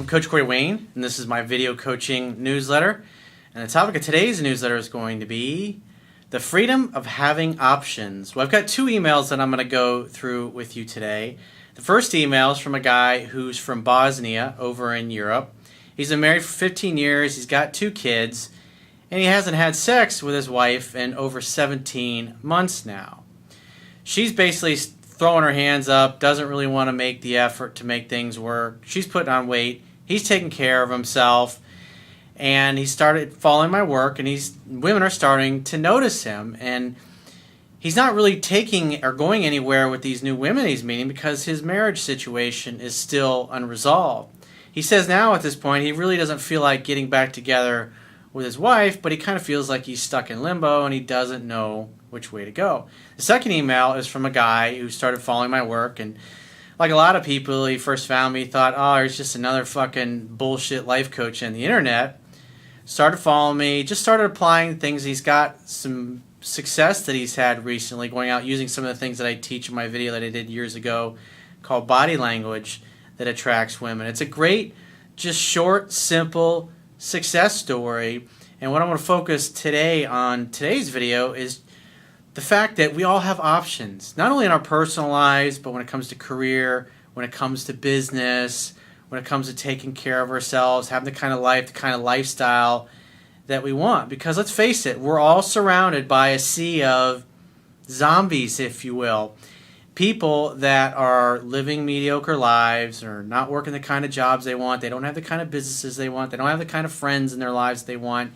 Coach Corey Wayne, and this is my video coaching newsletter. And the topic of today's newsletter is going to be the freedom of having options. Well, I've got two emails that I'm going to go through with you today. The first email is from a guy who's from Bosnia over in Europe. He's been married for 15 years, he's got 2 kids, and he hasn't had sex with his wife in over 17 months now. She's basically throwing her hands up, doesn't really want to make the effort to make things work. She's putting on weight. He's taking care of himself. And he started following my work, and women are starting to notice him. And he's not really taking or going anywhere with these new women he's meeting because his marriage situation is still unresolved. He says now at this point he really doesn't feel like getting back together with his wife, but he kind of feels like he's stuck in limbo and he doesn't know which way to go. The second email is from a guy who started following my work, and like a lot of people, he first found me, thought, oh, he's just another fucking bullshit life coach on the internet. Started following me, just started applying things. He's got some success that he's had recently, going out using some of the things that I teach in my video that I did years ago called Body Language that attracts women. It's a great, just short, simple success story. And what I want to focus today on today's video is the fact that we all have options, not only in our personal lives, but when it comes to career, when it comes to business, when it comes to taking care of ourselves, having the kind of life, the kind of lifestyle that we want. Because let's face it, we're all surrounded by a sea of zombies, if you will. People that are living mediocre lives or not working the kind of jobs they want. They don't have the kind of businesses they want. They don't have the kind of friends in their lives they want.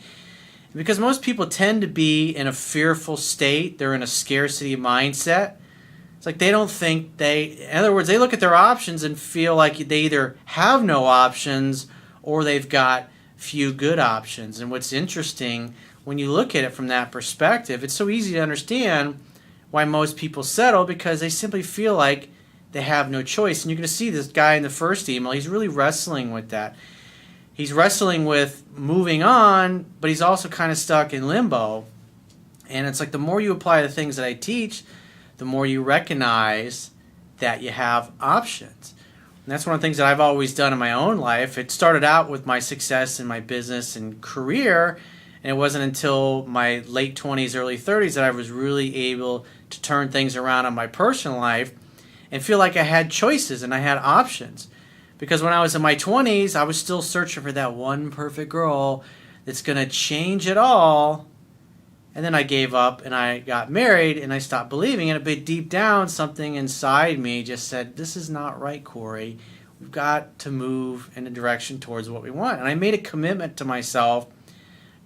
Because most people tend to be in a fearful state. They're in a scarcity mindset. It's like they don't think in other words, they look at their options and feel like they either have no options or they've got few good options. And what's interesting, when you look at it from that perspective, it's so easy to understand why most people settle, because they simply feel like they have no choice. And you're going to see this guy in the first email, he's really wrestling with that. He's wrestling with moving on, but he's also kind of stuck in limbo. And it's like the more you apply the things that I teach, the more you recognize that you have options. And that's one of the things that I've always done in my own life. It started out with my success in my business and career, and it wasn't until my late 20s, early 30s that I was really able to turn things around in my personal life and feel like I had choices and I had options. Because when I was in my 20s, I was still searching for that one perfect girl that's going to change it all. And then I gave up and I got married and I stopped believing it. But deep down, something inside me just said, this is not right, Corey. We've got to move in a direction towards what we want. And I made a commitment to myself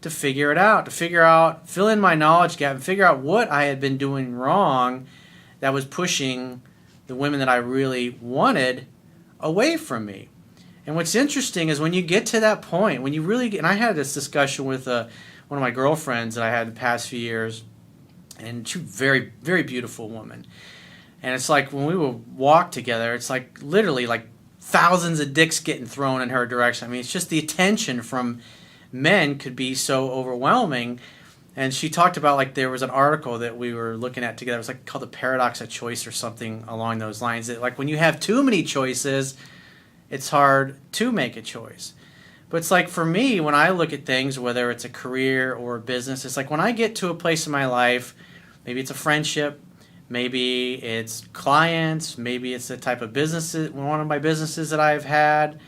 to figure it out, fill in my knowledge gap and figure out what I had been doing wrong that was pushing the women that I really wanted away from me. And what's interesting is when you get to that point, when you really get, and I had this discussion with one of my girlfriends that I had the past few years, and she's a very, very beautiful woman. And it's like when we would walk together, it's like literally like thousands of dicks getting thrown in her direction. I mean, it's just the attention from men could be so overwhelming. And she talked about, like, there was an article that we were looking at together. It was like called the paradox of choice or something along those lines. That like when you have too many choices, it's hard to make a choice. But it's like for me, when I look at things, whether it's a career or a business, it's like when I get to a place in my life, maybe it's a friendship, maybe it's clients, maybe it's the type of businesses, one of my businesses that I've had,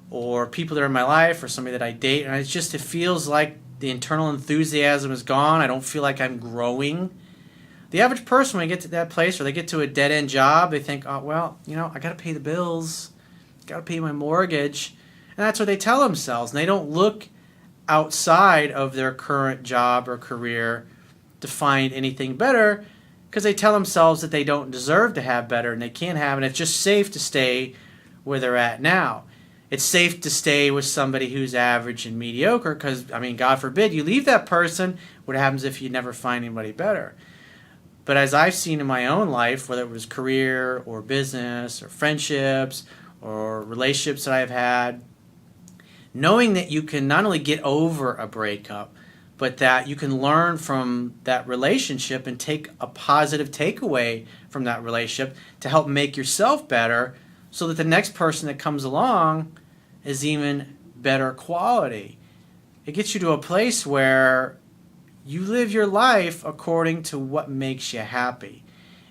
or people that are in my life, or somebody that I date, and it feels like the internal enthusiasm is gone. I don't feel like I'm growing. The average person, when they get to that place or they get to a dead-end job, they think, oh, well, I got to pay the bills, got to pay my mortgage, and that's what they tell themselves. And they don't look outside of their current job or career to find anything better because they tell themselves that they don't deserve to have better and they can't have, and it's just safe to stay where they're at now. It's safe to stay with somebody who's average and mediocre because, I mean, God forbid you leave that person. What happens if you never find anybody better? But as I've seen in my own life, whether it was career or business or friendships or relationships that I've had, knowing that you can not only get over a breakup, but that you can learn from that relationship and take a positive takeaway from that relationship to help make yourself better so that the next person that comes along is even better quality. It gets you to a place where you live your life according to what makes you happy.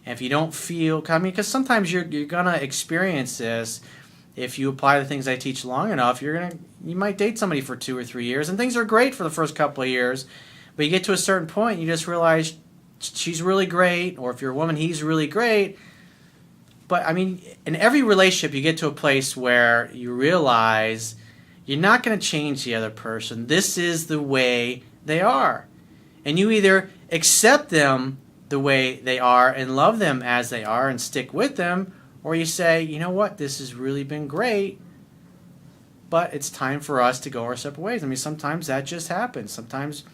And if you don't feel, because sometimes you're gonna experience this. If you apply the things I teach long enough, you might date somebody for 2 or 3 years, and things are great for the first couple of years, but you get to a certain point, and you just realize she's really great, or if you're a woman, he's really great. But in every relationship, you get to a place where you realize you're not going to change the other person. This is the way they are. And you either accept them the way they are and love them as they are and stick with them, or you say, you know what, this has really been great, but it's time for us to go our separate ways. Sometimes that just happens. Sometimes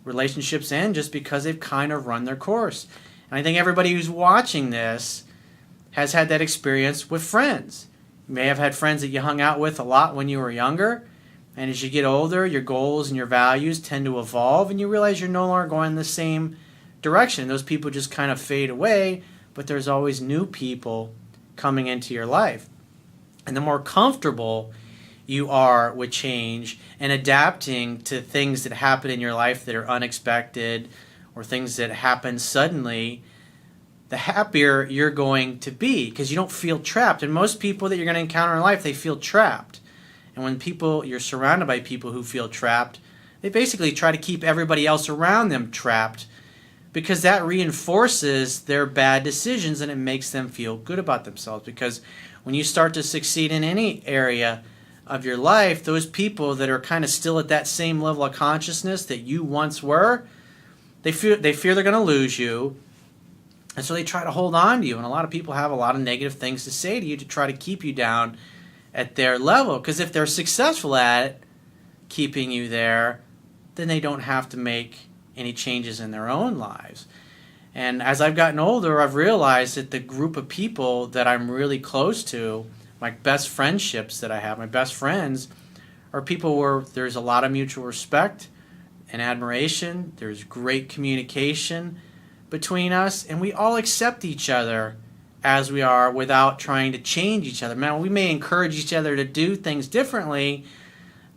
relationships end just because they've kind of run their course. And I think everybody who's watching this has had that experience with friends. You may have had friends that you hung out with a lot when you were younger, and as you get older, your goals and your values tend to evolve, and you realize you're no longer going in the same direction. Those people just kind of fade away, but there's always new people coming into your life. And the more comfortable you are with change and adapting to things that happen in your life that are unexpected or things that happen suddenly, the happier you're going to be because you don't feel trapped. And most people that you're going to encounter in life, they feel trapped. And when you're surrounded by people who feel trapped, they basically try to keep everybody else around them trapped because that reinforces their bad decisions and it makes them feel good about themselves. Because when you start to succeed in any area of your life, those people that are kind of still at that same level of consciousness that you once were, they fear they're going to lose you. And so they try to hold on to you. And a lot of people have a lot of negative things to say to you to try to keep you down at their level. Because if they're successful at keeping you there, then they don't have to make any changes in their own lives. And as I've gotten older, I've realized that the group of people that I'm really close to, my best friendships that I have, my best friends, are people where there's a lot of mutual respect and admiration. There's great communication between us, and we all accept each other as we are without trying to change each other. Now, we may encourage each other to do things differently,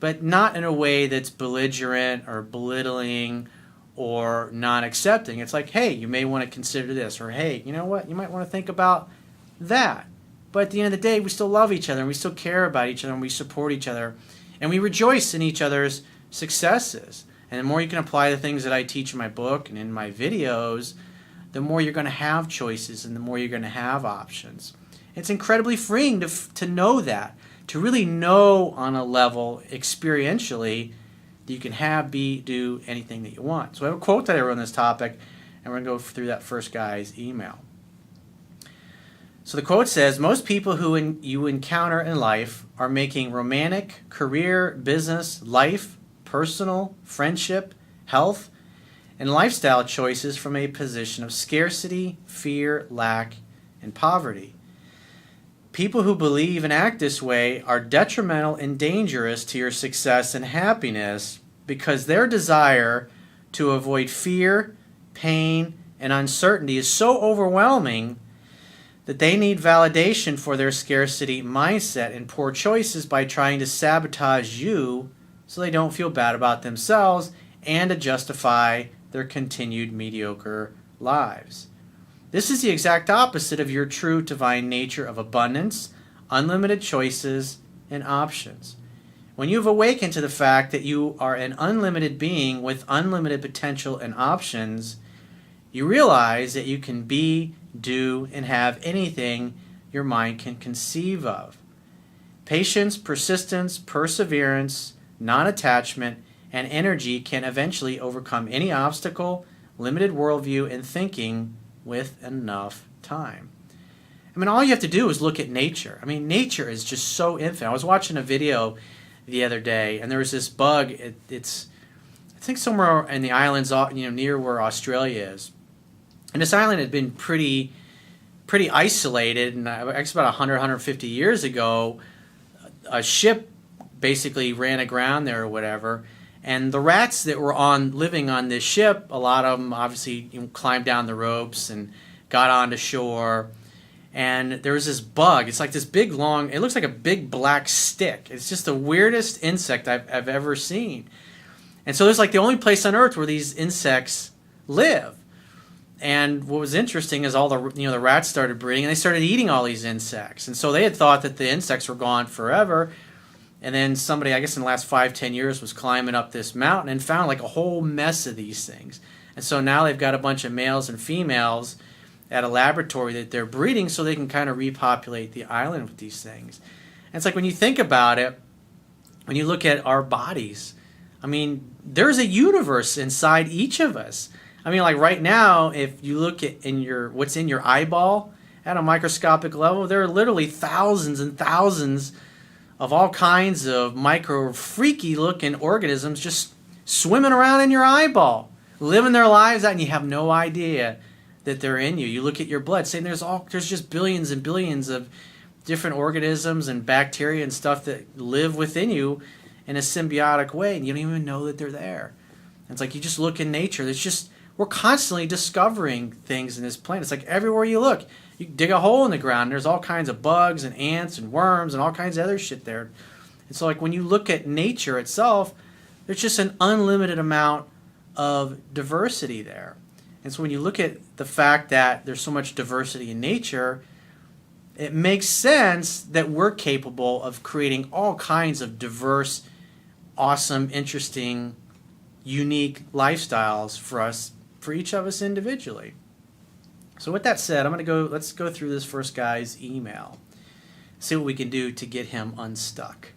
but not in a way that's belligerent or belittling or non-accepting. It's like, hey, you may want to consider this, or hey, you know what, you might want to think about that. But at the end of the day, we still love each other, and we still care about each other, and we support each other, and we rejoice in each other's successes. And the more you can apply the things that I teach in my book and in my videos, the more you're going to have choices and the more you're going to have options. It's incredibly freeing to know that, to really know on a level experientially that you can have, be, do anything that you want. So I have a quote that I wrote on this topic, and we're going to go through that first guy's email. So the quote says, most people who you encounter in life are making romantic, career, business, life, personal, friendship, health, and lifestyle choices from a position of scarcity, fear, lack, and poverty. People who believe and act this way are detrimental and dangerous to your success and happiness because their desire to avoid fear, pain, and uncertainty is so overwhelming that they need validation for their scarcity mindset and poor choices by trying to sabotage you so they don't feel bad about themselves and to justify their continued mediocre lives. This is the exact opposite of your true divine nature of abundance, unlimited choices, and options. When you've awakened to the fact that you are an unlimited being with unlimited potential and options, you realize that you can be, do, and have anything your mind can conceive of. Patience, persistence, perseverance, non-attachment, and energy can eventually overcome any obstacle, limited worldview, and thinking with enough time. All you have to do is look at nature. Nature is just so infinite. I was watching a video the other day, and there was this bug. It's I think somewhere in the islands, near where Australia is. And this island had been pretty isolated, and I guess about 100, 150 years ago, a ship basically ran aground there or whatever, and the rats that were living on this ship, a lot of them obviously climbed down the ropes and got onto shore, And there was this bug. It's like this big long, it looks like a big black stick. It's just the weirdest insect I've ever seen. And so it's like the only place on earth where these insects live. And what was interesting is all the rats started breeding and they started eating all these insects. And so they had thought that the insects were gone forever. And then somebody, I guess in the last 5-10 years, was climbing up this mountain and found like a whole mess of these things. And so now they've got a bunch of males and females at a laboratory that they're breeding so they can kind of repopulate the island with these things. And it's like when you think about it, when you look at our bodies, I mean, there's a universe inside each of us. I mean, like right now, if you look at what's in your eyeball at a microscopic level, there are literally thousands and thousands of all kinds of micro freaky looking organisms just swimming around in your eyeball, living their lives out, and you have no idea that they're in you. You look at your blood, saying there's just billions and billions of different organisms and bacteria and stuff that live within you in a symbiotic way, and you don't even know that they're there. And it's like you just look in nature. We're constantly discovering things in this planet. It's like everywhere you look, you dig a hole in the ground, and there's all kinds of bugs and ants and worms and all kinds of other shit there. And so like when you look at nature itself, there's just an unlimited amount of diversity there. And so when you look at the fact that there's so much diversity in nature, it makes sense that we're capable of creating all kinds of diverse, awesome, interesting, unique lifestyles for each of us individually. So with that said, let's go through this first guy's email. See what we can do to get him unstuck.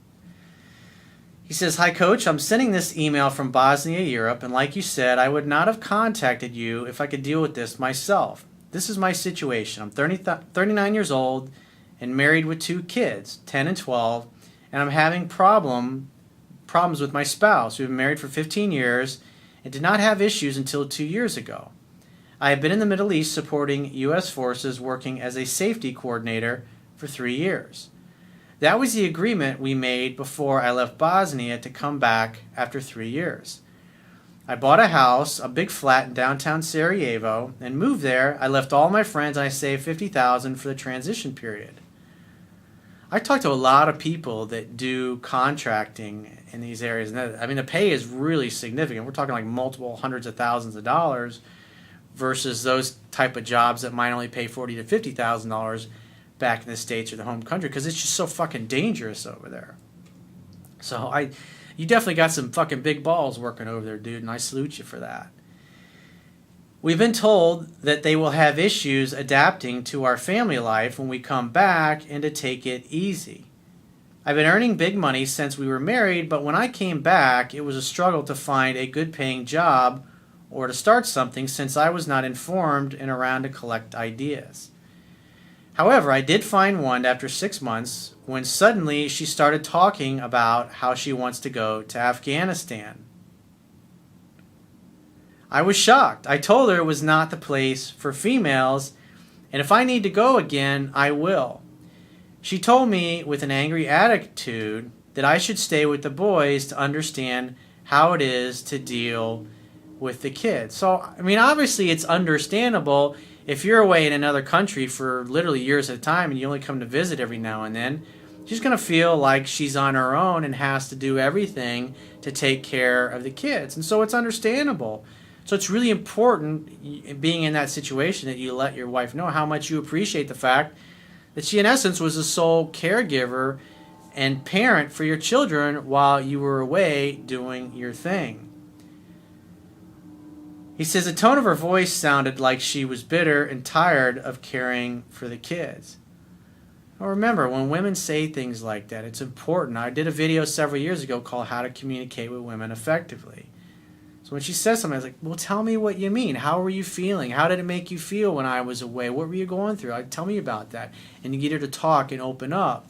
He says, "Hi, Coach. I'm sending this email from Bosnia, Europe, and like you said, I would not have contacted you if I could deal with this myself. This is my situation. I'm 39 years old and married with 2 kids, 10 and 12, and I'm having problems with my spouse. We've been married for 15 years and did not have issues until 2 years ago. I have been in the Middle East supporting U.S. forces working as a safety coordinator for 3 years. That was the agreement we made before I left Bosnia to come back after 3 years. I bought a house, a big flat in downtown Sarajevo, and moved there. I left all my friends and I saved $50,000 for the transition period. I talked to a lot of people that do contracting in these areas. And the pay is really significant. We're talking like multiple hundreds of thousands of dollars versus those type of jobs that might only pay $40,000 to $50,000 back in the States or the home country because it's just so fucking dangerous over there. So you definitely got some fucking big balls working over there, dude, and I salute you for that. We've been told that they will have issues adapting to our family life when we come back and to take it easy. I've been earning big money since we were married, but when I came back, it was a struggle to find a good paying job or to start something since I was not informed and around to collect ideas. However, I did find one after 6 months when suddenly she started talking about how she wants to go to Afghanistan. I was shocked. I told her it was not the place for females, and if I need to go again, I will. She told me with an angry attitude that I should stay with the boys to understand how it is to deal with the kids. So, obviously it's understandable if you're away in another country for literally years at a time and you only come to visit every now and then, she's going to feel like she's on her own and has to do everything to take care of the kids. And so it's understandable. So it's really important, being in that situation, that you let your wife know how much you appreciate the fact that she, in essence, was the sole caregiver and parent for your children while you were away doing your thing. He says the tone of her voice sounded like she was bitter and tired of caring for the kids. Now remember, when women say things like that, it's important. I did a video several years ago called How to Communicate with Women Effectively. So when she says something, I was like, well, tell me what you mean. How were you feeling? How did it make you feel when I was away? What were you going through? Tell me about that. And you get her to talk and open up.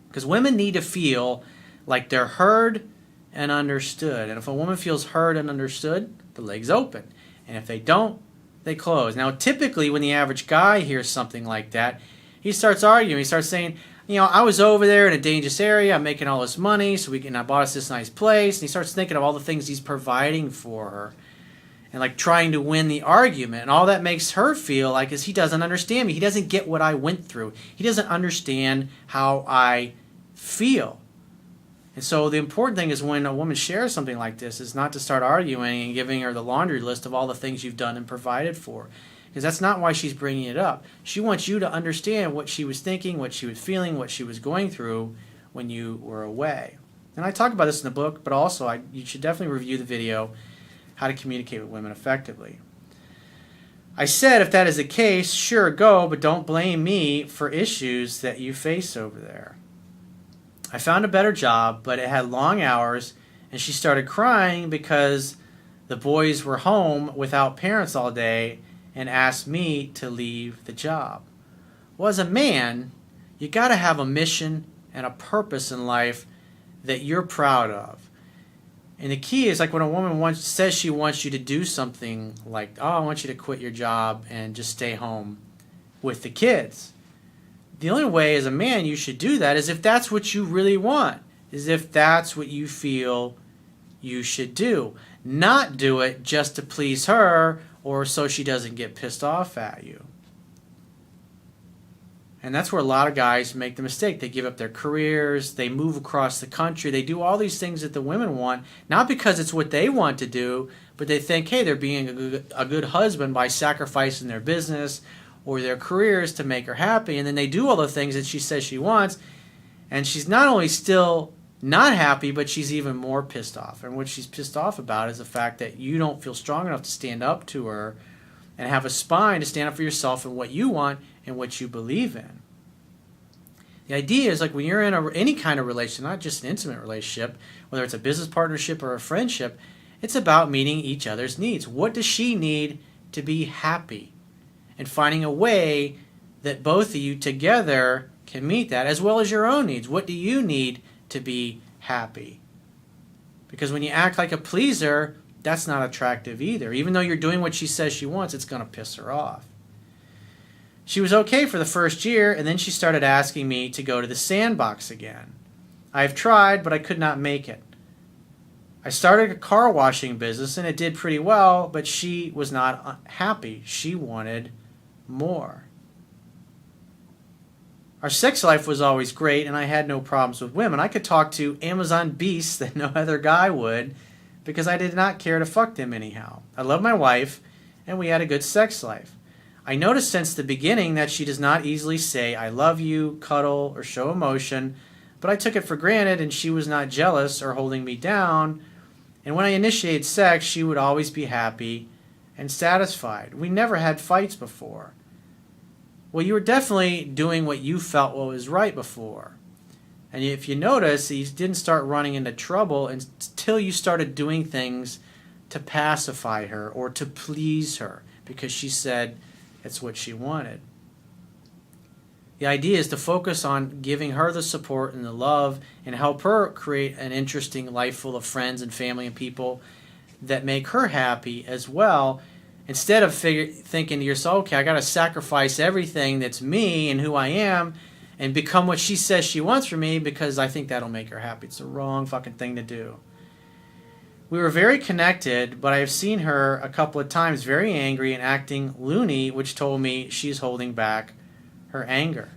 Because women need to feel like they're heard and understood. And if a woman feels heard and understood, the legs open. And if they don't, they close. Now, typically when the average guy hears something like that, he starts arguing. He starts saying, I was over there in a dangerous area. I'm making all this money, I bought us this nice place. And he starts thinking of all the things he's providing for her. and like trying to win the argument. And all that makes her feel like is he doesn't understand me. He doesn't get what I went through. He doesn't understand how I feel. And so the important thing is when a woman shares something like this is not to start arguing and giving her the laundry list of all the things you've done and provided for. Because that's not why she's bringing it up. She wants you to understand what she was thinking, what she was feeling, what she was going through when you were away. And I talk about this in the book, but also you should definitely review the video, How to Communicate with Women Effectively. I said if that is the case, sure, go, but don't blame me for issues that you face over there. I found a better job, but it had long hours, and she started crying because the boys were home without parents all day and asked me to leave the job. Well, as a man, you got to have a mission and a purpose in life that you're proud of. And the key is like when a woman says she wants you to do something like, oh, I want you to quit your job and just stay home with the kids. The only way as a man you should do that is if that's what you really want, is if that's what you feel you should do. Not do it just to please her or so she doesn't get pissed off at you. And that's where a lot of guys make the mistake. They give up their careers, they move across the country, they do all these things that the women want, not because it's what they want to do, but they think, hey, they're being a good husband by sacrificing their business or their careers to make her happy, and then they do all the things that she says she wants, and she's not only still not happy, but she's even more pissed off. And what she's pissed off about is the fact that you don't feel strong enough to stand up to her and have a spine to stand up for yourself and what you want and what you believe in. The idea is like when you're in any kind of relationship, not just an intimate relationship, whether it's a business partnership or a friendship, it's about meeting each other's needs. What does she need to be happy? And finding a way that both of you together can meet that, as well as your own needs. What do you need to be happy? Because when you act like a pleaser, that's not attractive either. Even though you're doing what she says she wants, it's going to piss her off. She was okay for the first year, and then she started asking me to go to the sandbox again. I've tried, but I could not make it. I started a car washing business, and it did pretty well, but she was not happy. She wanted more. Our sex life was always great, and I had no problems with women. I could talk to Amazon beasts that no other guy would because I did not care to fuck them anyhow. I love my wife, and we had a good sex life. I noticed since the beginning that she does not easily say, I love you, cuddle, or show emotion, but I took it for granted, and she was not jealous or holding me down. And when I initiated sex, she would always be happy and satisfied. We never had fights before. Well, you were definitely doing what you felt was right before. And if you notice, you didn't start running into trouble until you started doing things to pacify her or to please her because she said it's what she wanted. The idea is to focus on giving her the support and the love and help her create an interesting life full of friends and family and people that make her happy as well. Instead of thinking to yourself, okay, I got to sacrifice everything that's me and who I am and become what she says she wants from me because I think that'll make her happy. It's the wrong fucking thing to do. We were very connected, but I have seen her a couple of times very angry and acting loony, which told me she's holding back her anger.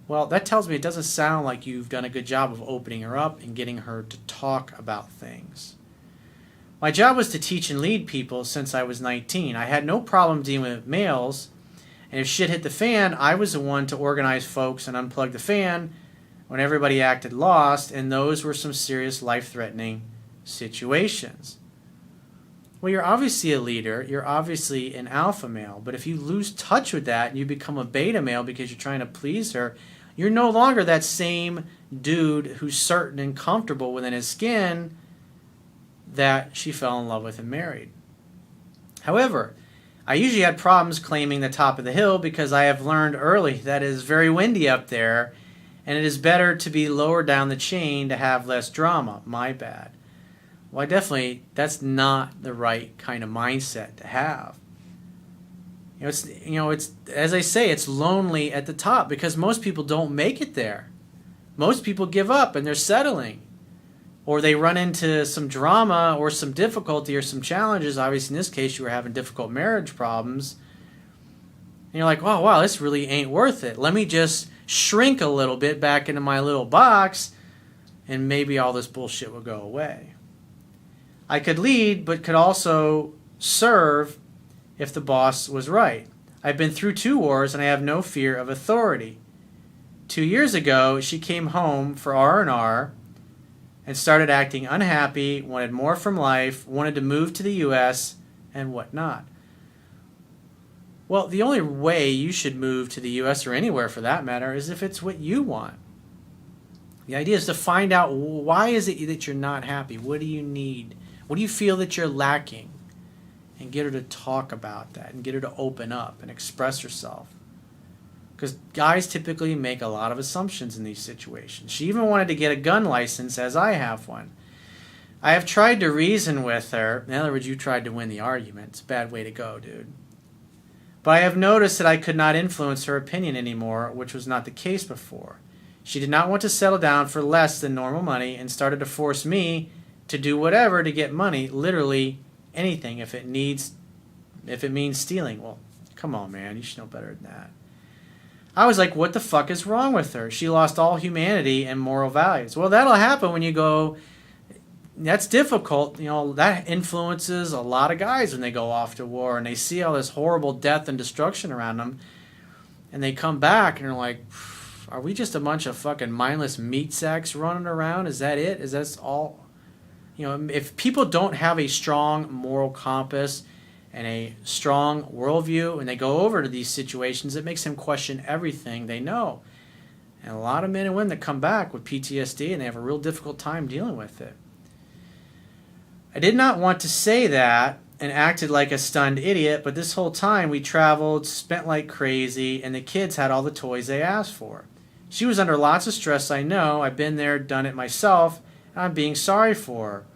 Well, that tells me it doesn't sound like you've done a good job of opening her up and getting her to talk about things. My job was to teach and lead people since I was 19. I had no problem dealing with males, and if shit hit the fan, I was the one to organize folks and unplug the fan when everybody acted lost, and those were some serious life-threatening situations. Well, you're obviously a leader, you're obviously an alpha male, but if you lose touch with that and you become a beta male because you're trying to please her, you're no longer that same dude who's certain and comfortable within his skin that she fell in love with and married. However, I usually had problems claiming the top of the hill because I have learned early that it is very windy up there and it is better to be lower down the chain to have less drama. My bad. Well, that's not the right kind of mindset to have. It's as I say, it's lonely at the top because most people don't make it there. Most people give up and they're settling. or they run into some drama or some difficulty or some challenges. Obviously, in this case, you were having difficult marriage problems. And you're like, oh, wow, this really ain't worth it. Let me just shrink a little bit back into my little box, and maybe all this bullshit will go away. I could lead, but could also serve if the boss was right. I've been through 2 wars, and I have no fear of authority. 2 years ago, she came home for R&R and started acting unhappy, wanted more from life, wanted to move to the U.S., and whatnot. Well, the only way you should move to the U.S. or anywhere for that matter is if it's what you want. The idea is to find out, why is it that you're not happy? What do you need? What do you feel that you're lacking? And get her to talk about that and get her to open up and express herself. Because guys typically make a lot of assumptions in these situations. She even wanted to get a gun license, as I have one. I have tried to reason with her. In other words, you tried to win the argument. It's a bad way to go, dude. But I have noticed that I could not influence her opinion anymore, which was not the case before. She did not want to settle down for less than normal money and started to force me to do whatever to get money, literally anything, if it means stealing. Well, come on, man. You should know better than that. I was like, what the fuck is wrong with her? She lost all humanity and moral values. Well, that'll happen when you go... That's difficult. You know, that influences a lot of guys when they go off to war and they see all this horrible death and destruction around them. And they come back and they're like, are we just a bunch of fucking mindless meat sacks running around? Is that it? Is that all? You know, if people don't have a strong moral compass and a strong worldview and they go over to these situations, it makes them question everything they know. And a lot of men and women that come back with PTSD and they have a real difficult time dealing with it. I did not want to say that and acted like a stunned idiot, but this whole time we traveled, spent like crazy, and the kids had all the toys they asked for. She was under lots of stress, I know. I've been there, done it myself, and I'm being sorry for her.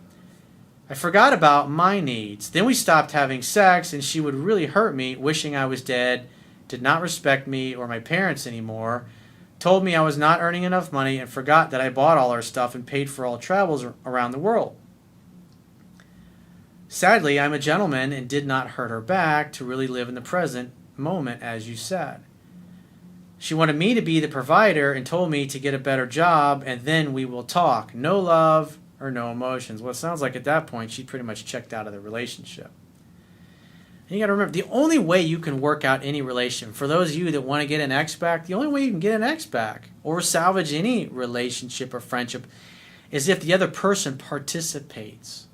I forgot about my needs. Then we stopped having sex, and she would really hurt me, wishing I was dead, did not respect me or my parents anymore, told me I was not earning enough money, and forgot that I bought all our stuff and paid for all travels around the world. Sadly, I'm a gentleman and did not hurt her back to really live in the present moment, as you said. She wanted me to be the provider and told me to get a better job, and then we will talk. No love or no emotions. Well, it sounds like at that point she pretty much checked out of the relationship. And you got to remember, the only way you can work out any relation, for those of you that want to get an ex back, the only way you can get an ex back or salvage any relationship or friendship is if the other person participates.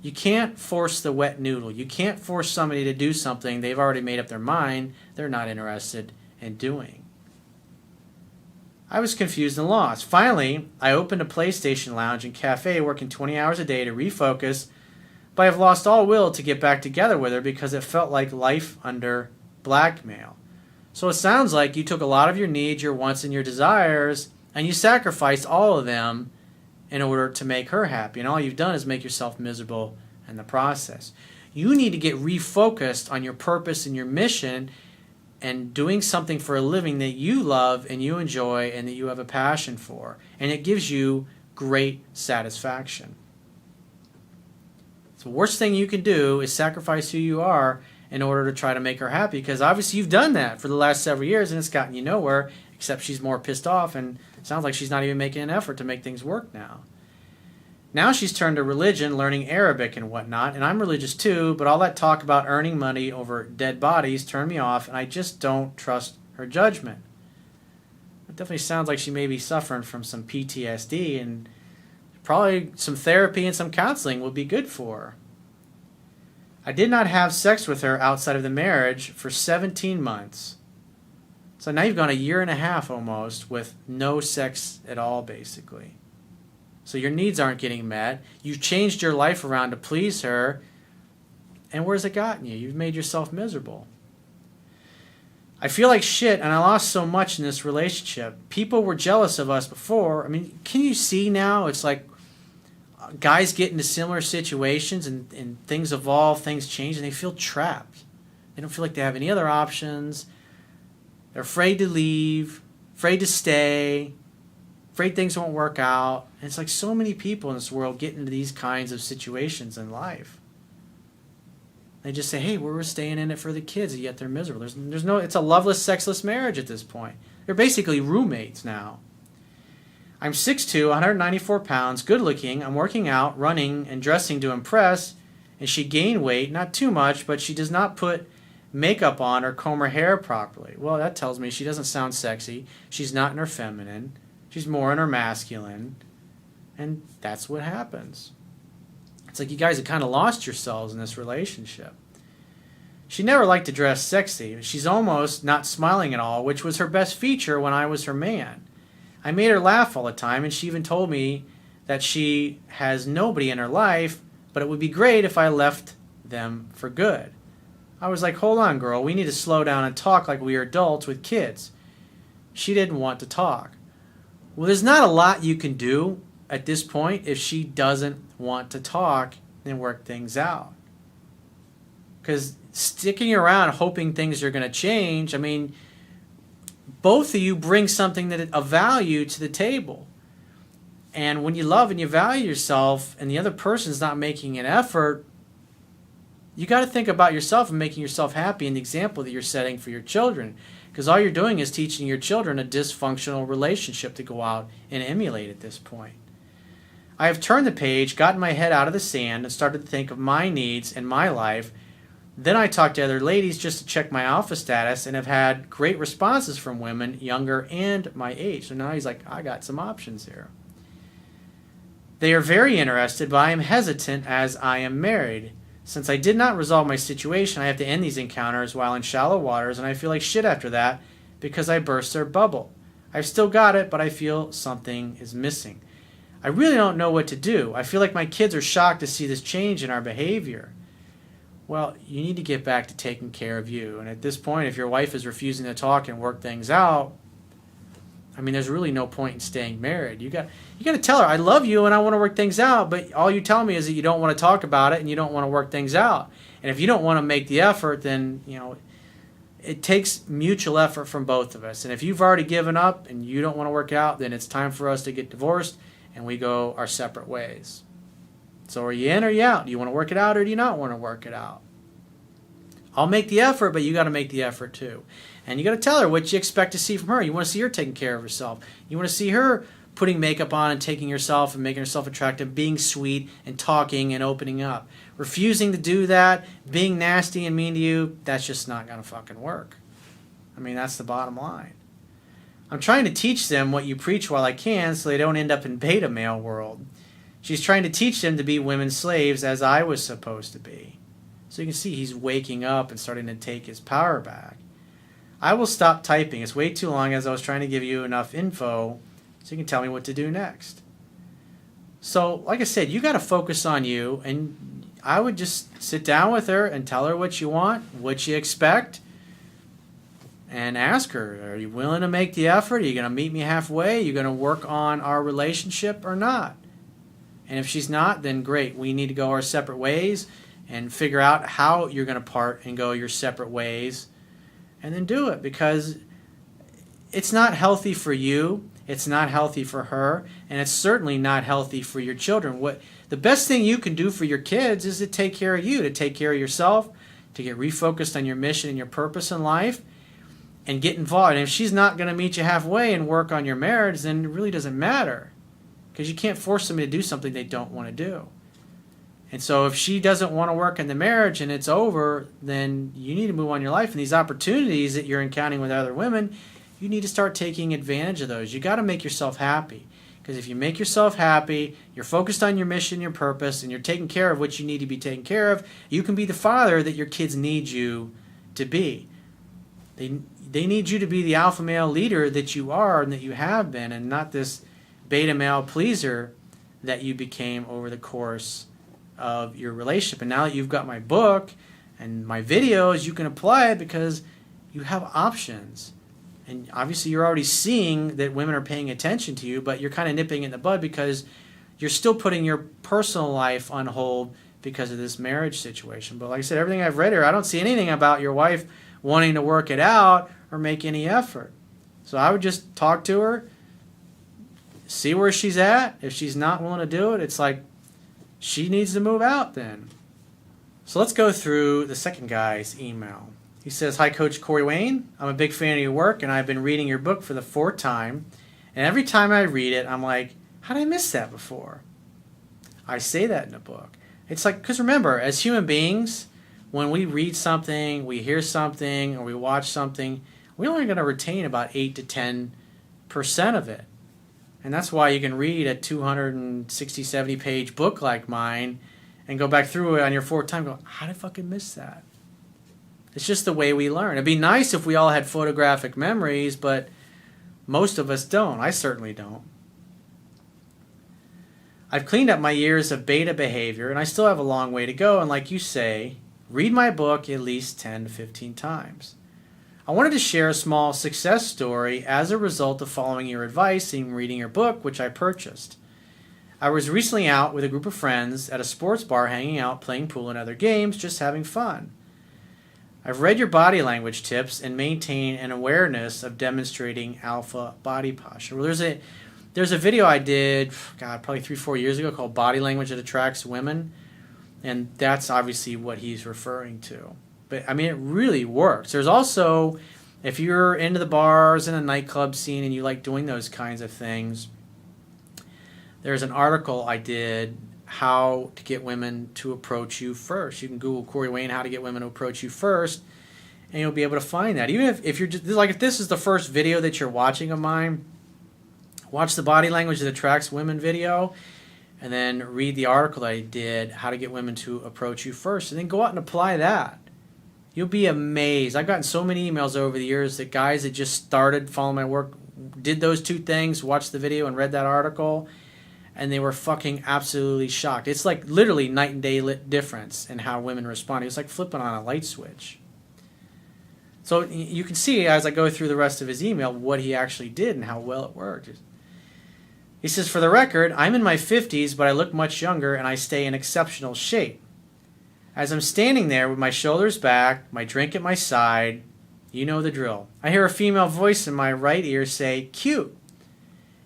You can't force the wet noodle. You can't force somebody to do something they've already made up their mind they're not interested in doing. I was confused and lost. Finally, I opened a PlayStation lounge and cafe working 20 hours a day to refocus, but I've lost all will to get back together with her because it felt like life under blackmail. So it sounds like you took a lot of your needs, your wants, and your desires, and you sacrificed all of them in order to make her happy. And all you've done is make yourself miserable in the process. You need to get refocused on your purpose and your mission and doing something for a living that you love and you enjoy and that you have a passion for. And it gives you great satisfaction. So the worst thing you can do is sacrifice who you are in order to try to make her happy, because obviously you've done that for the last several years and it's gotten you nowhere, except she's more pissed off and it sounds like she's not even making an effort to make things work now. Now she's turned to religion, learning Arabic and whatnot, and I'm religious too, but all that talk about earning money over dead bodies turned me off, and I just don't trust her judgment. It definitely sounds like she may be suffering from some PTSD, and probably some therapy and some counseling would be good for her. I did not have sex with her outside of the marriage for 17 months. So now you've gone a year and a half almost with no sex at all, basically. So your needs aren't getting met. You've changed your life around to please her. And where's it gotten you? You've made yourself miserable. I feel like shit, and I lost so much in this relationship. People were jealous of us before. I mean, can you see now? It's like guys get into similar situations and things evolve, things change, and they feel trapped. They don't feel like they have any other options. They're afraid to leave, afraid to stay. afraid things won't work out. And it's like so many people in this world get into these kinds of situations in life. They just say, hey, we're staying in it for the kids, and yet they're miserable. There's no, it's a loveless, sexless marriage at this point. They're basically roommates now. I'm 6'2", 194 pounds, good looking. I'm working out, running, and dressing to impress, and she gained weight, not too much, but she does not put makeup on or comb her hair properly. Well, that tells me she doesn't sound sexy. She's not in her feminine. She's more in her masculine. And that's what happens. It's like you guys have kind of lost yourselves in this relationship. She never liked to dress sexy. She's almost not smiling at all, which was her best feature when I was her man. I made her laugh all the time, and she even told me that she has nobody in her life, but it would be great if I left them for good. I was like, hold on, girl. We need to slow down and talk like we are adults with kids. She didn't want to talk. Well, there's not a lot you can do at this point if she doesn't want to talk and work things out. Because sticking around hoping things are going to change, I mean, both of you bring something of value to the table. And when you love and you value yourself and the other person's not making an effort, you got to think about yourself and making yourself happy and the example that you're setting for your children. Because all you're doing is teaching your children a dysfunctional relationship to go out and emulate at this point. I have turned the page, gotten my head out of the sand, and started to think of my needs and my life. Then I talked to other ladies just to check my alpha status and have had great responses from women younger and my age. So now he's like, I got some options here. They are very interested, but I am hesitant as I am married. Since I did not resolve my situation, I have to end these encounters while in shallow waters, and I feel like shit after that because I burst their bubble. I've still got it, but I feel something is missing. I really don't know what to do. I feel like my kids are shocked to see this change in our behavior. Well, you need to get back to taking care of you. And at this point, if your wife is refusing to talk and work things out, I mean, there's really no point in staying married. You got to tell her, I love you and I want to work things out, but all you tell me is that you don't want to talk about it and you don't want to work things out. And if you don't want to make the effort, then, it takes mutual effort from both of us. And if you've already given up and you don't want to work out, then it's time for us to get divorced and we go our separate ways. So are you in or are you out? Do you want to work it out or do you not want to work it out? I'll make the effort, but you got to make the effort too. And you got to tell her what you expect to see from her. You want to see her taking care of herself. You want to see her putting makeup on and taking herself and making herself attractive, being sweet and talking and opening up. Refusing to do that, being nasty and mean to you, that's just not going to fucking work. I mean, that's the bottom line. I'm trying to teach them what you preach while I can so they don't end up in beta male world. She's trying to teach them to be women's slaves as I was supposed to be. So you can see he's waking up and starting to take his power back. I will stop typing. It's way too long as I was trying to give you enough info so you can tell me what to do next. So, like I said, you got to focus on you, and I would just sit down with her and tell her what you want, what you expect, and ask her, are you willing to make the effort? Are you going to meet me halfway? Are you going to work on our relationship or not? And if she's not, then great. We need to go our separate ways and figure out how you're going to part and go your separate ways. And then do it, because it's not healthy for you, it's not healthy for her, and it's certainly not healthy for your children. The best thing you can do for your kids is to take care of you, to take care of yourself, to get refocused on your mission and your purpose in life, and get involved. And if she's not going to meet you halfway and work on your marriage, then it really doesn't matter, because you can't force somebody to do something they don't want to do. And so if she doesn't want to work in the marriage and it's over, then you need to move on your life. And these opportunities that you're encountering with other women, you need to start taking advantage of those. You got to make yourself happy. Because if you make yourself happy, you're focused on your mission, your purpose, and you're taking care of what you need to be taken care of, you can be the father that your kids need you to be. They need you to be the alpha male leader that you are and that you have been, and not this beta male pleaser that you became over the course of your relationship. And now that you've got my book and my videos, you can apply it because you have options. And obviously you're already seeing that women are paying attention to you, but you're kind of nipping it in the bud because you're still putting your personal life on hold because of this marriage situation. But like I said, everything I've read here, I don't see anything about your wife wanting to work it out or make any effort. So I would just talk to her, see where she's at. If she's not willing to do it, it's like she needs to move out then. So let's go through the second guy's email. He says, "Hi, Coach Corey Wayne. I'm a big fan of your work, and I've been reading your book for the 4th time. And every time I read it, I'm like, how did I miss that before?" I say that in the book. It's like, because remember, as human beings, when we read something, we hear something, or we watch something, we're only going to retain about 8 to 10% of it. And that's why you can read a 260, 70 page book like mine and go back through it on your 4th time and go, how did I fucking miss that? It's just the way we learn. It'd be nice if we all had photographic memories, but most of us don't. I certainly don't. I've cleaned up my years of beta behavior, and I still have a long way to go. And like you say, read my book at least 10 to 15 times. I wanted to share a small success story as a result of following your advice and reading your book, which I purchased. I was recently out with a group of friends at a sports bar, hanging out, playing pool and other games, just having fun. I've read your body language tips and maintain an awareness of demonstrating alpha body posture. Well, there's a video I did, probably 3-4 years ago called Body Language That Attracts Women, and that's obviously what he's referring to. But, I mean, it really works. There's also, if you're into the bars and a nightclub scene and you like doing those kinds of things, there's an article I did, how to get women to approach you first. You can Google Corey Wayne, how to get women to approach you first, and you'll be able to find that. Even if you're just, like, if this is the first video that you're watching of mine, watch the Body Language That Attracts Women video, and then read the article that I did, how to get women to approach you first, and then go out and apply that. You'll be amazed. I've gotten so many emails over the years that guys that just started following my work, did those 2 things, watched the video and read that article, and they were fucking absolutely shocked. It's like literally night and day difference in how women respond. It's like flipping on a light switch. So you can see as I go through the rest of his email what he actually did and how well it worked. He says, "For the record, I'm in my 50s, but I look much younger and I stay in exceptional shape. As I'm standing there with my shoulders back, my drink at my side, you know the drill. I hear a female voice in my right ear say, 'Cute.'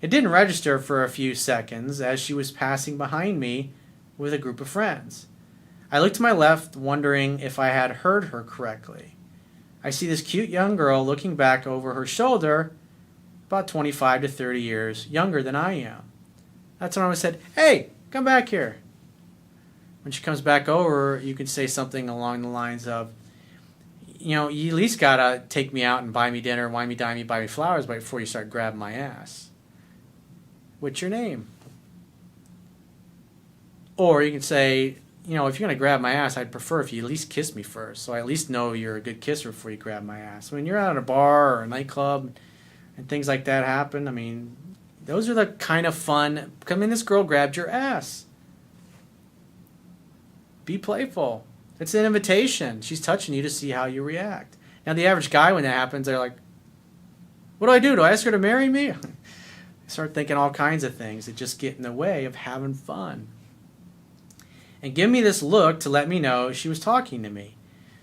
It didn't register for a few seconds as she was passing behind me with a group of friends. I looked to my left, wondering if I had heard her correctly. I see this cute young girl looking back over her shoulder, about 25 to 30 years younger than I am. That's when I said, 'Hey, come back here.' When she comes back over, you can say something along the lines of, 'You at least got to take me out and buy me dinner, wine me, dine me, buy me flowers before you start grabbing my ass. What's your name?' Or you can say, 'If you're going to grab my ass, I'd prefer if you at least kiss me first, so I at least know you're a good kisser before you grab my ass.' When you're out at a bar or a nightclub and things like that happen, those are the kind of fun. This girl grabbed your ass. Be playful. It's an invitation. She's touching you to see how you react. Now, the average guy, when that happens, they're like, 'What do I do? Do I ask her to marry me?' Start thinking all kinds of things that just get in the way of having fun. And give me this look to let me know she was talking to me.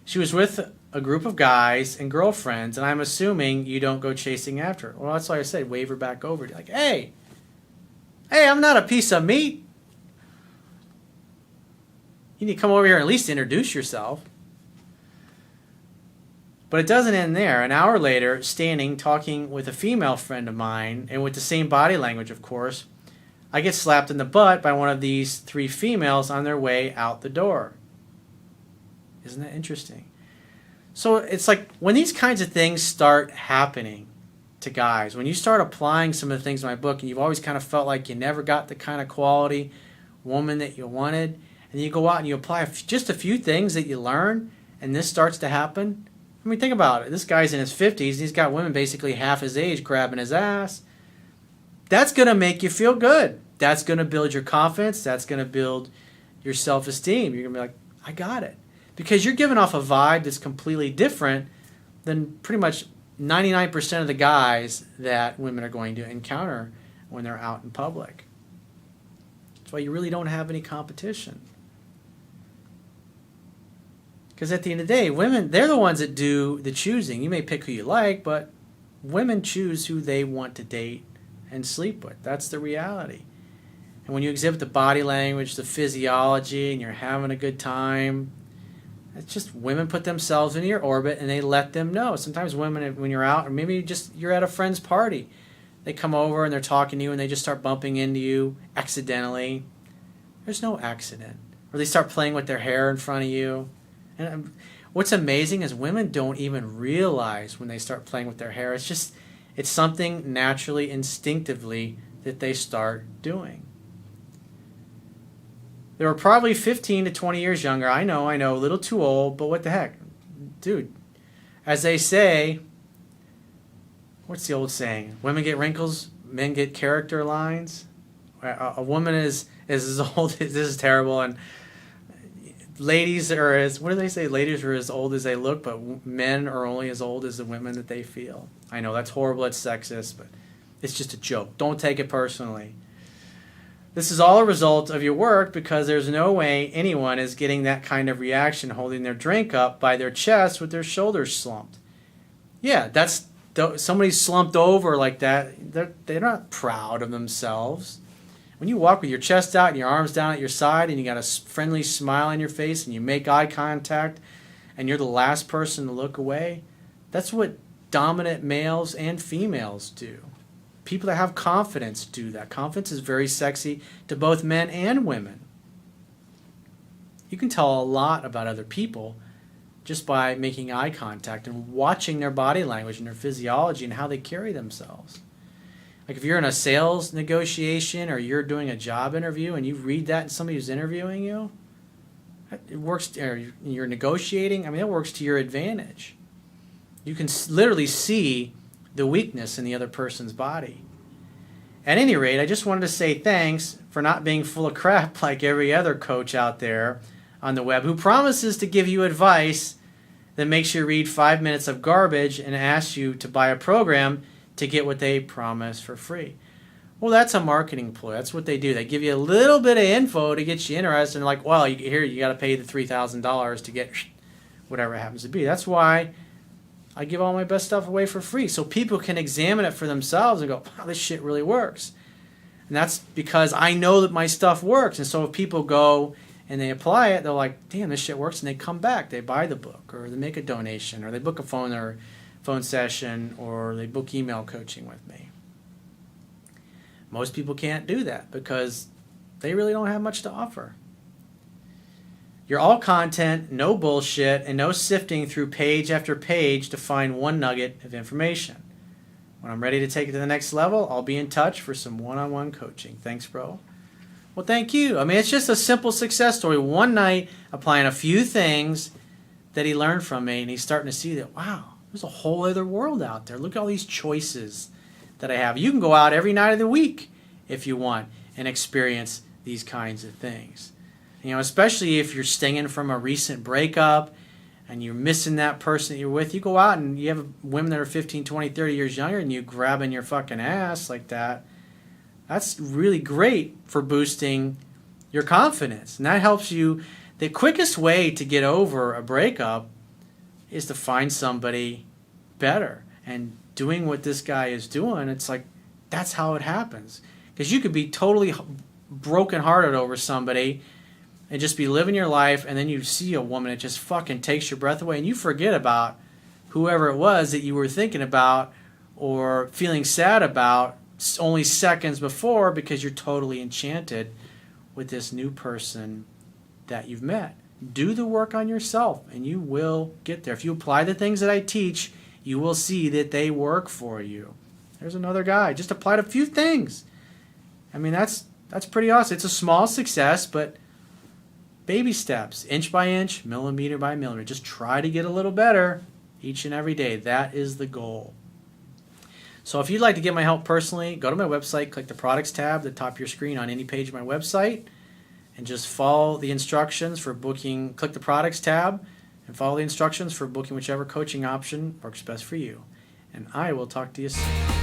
She was with a group of guys and girlfriends, and I'm assuming you don't go chasing after her." Well, that's why I said wave her back over. Like, hey, I'm not a piece of meat. You need to come over here and at least introduce yourself. But it doesn't end there. An hour later, standing, talking with a female friend of mine, and with the same body language, of course, I get slapped in the butt by one of these 3 females on their way out the door. Isn't that interesting? So it's like when these kinds of things start happening to guys, when you start applying some of the things in my book, and you've always kind of felt like you never got the kind of quality woman that you wanted, and then you go out and you apply just a few things that you learn, and this starts to happen. Think about it. This guy's in his 50s. He's got women basically half his age grabbing his ass. That's going to make you feel good. That's going to build your confidence. That's going to build your self-esteem. You're going to be like, I got it. Because you're giving off a vibe that's completely different than pretty much 99% of the guys that women are going to encounter when they're out in public. That's why you really don't have any competition. Because at the end of the day, women, they're the ones that do the choosing. You may pick who you like, but women choose who they want to date and sleep with. That's the reality. And when you exhibit the body language, the physiology, and you're having a good time, it's just women put themselves into your orbit and they let them know. Sometimes women, when you're out, or maybe just you're at a friend's party, they come over and they're talking to you and they just start bumping into you accidentally. There's no accident. Or they start playing with their hair in front of you. And what's amazing is women don't even realize when they start playing with their hair. It's something naturally, instinctively that they start doing. They were probably 15 to 20 years younger. I know, a little too old, but what the heck? Dude, as they say, what's the old saying? Women get wrinkles, men get character lines. A woman is as old, this is terrible, and ladies are as, what do they say? Ladies are as old as they look, but men are only as old as the women that they feel. I know, that's horrible, it's sexist, but it's just a joke. Don't take it personally. This is all a result of your work because there's no way anyone is getting that kind of reaction holding their drink up by their chest with their shoulders slumped. Yeah, that's somebody slumped over like that. They're not proud of themselves. When you walk with your chest out and your arms down at your side and you got a friendly smile on your face and you make eye contact and you're the last person to look away, that's what dominant males and females do. People that have confidence do that. Confidence is very sexy to both men and women. You can tell a lot about other people just by making eye contact and watching their body language and their physiology and how they carry themselves. Like if you're in a sales negotiation or you're doing a job interview and you read that in somebody who's interviewing you, it works, or you're negotiating, it works to your advantage. You can literally see the weakness in the other person's body. At any rate, I just wanted to say thanks for not being full of crap like every other coach out there on the web who promises to give you advice that makes you read 5 minutes of garbage and asks you to buy a program to get what they promise for free. Well, that's a marketing ploy. That's what they do. They give you a little bit of info to get you interested and like, well, here you got to pay the $3,000 to get whatever it happens to be. That's why I give all my best stuff away for free so people can examine it for themselves and go, wow, this shit really works. And that's because I know that my stuff works. And so if people go and they apply it, they're like, damn, this shit works. And they come back. They buy the book or they make a donation or they book a phone session or they book email coaching with me. Most people can't do that because they really don't have much to offer. You're all content, no bullshit, and no sifting through page after page to find one nugget of information. When I'm ready to take it to the next level, I'll be in touch for some one-on-one coaching. Thanks, bro. Well, thank you. It's just a simple success story. One night, applying a few things that he learned from me, and he's starting to see that, wow, there's a whole other world out there. Look at all these choices that I have. You can go out every night of the week if you want and experience these kinds of things. Especially if you're stinging from a recent breakup and you're missing that person that you're with, you go out and you have women that are 15, 20, 30 years younger and you grabbing your fucking ass like that. That's really great for boosting your confidence. And that helps you. The quickest way to get over a breakup is to find somebody better. And doing what this guy is doing, it's like, that's how it happens. Because you could be totally brokenhearted over somebody and just be living your life, and then you see a woman that just fucking takes your breath away, and you forget about whoever it was that you were thinking about or feeling sad about only seconds before because you're totally enchanted with this new person that you've met. Do the work on yourself, and you will get there. If you apply the things that I teach, you will see that they work for you. There's another guy. Just applied a few things. That's pretty awesome. It's a small success, but baby steps, inch by inch, millimeter by millimeter. Just try to get a little better each and every day. That is the goal. So if you'd like to get my help personally, go to my website, click the products tab at the top of your screen on any page of my website, and just follow the instructions for booking. Click the products tab and follow the instructions for booking whichever coaching option works best for you. And I will talk to you soon.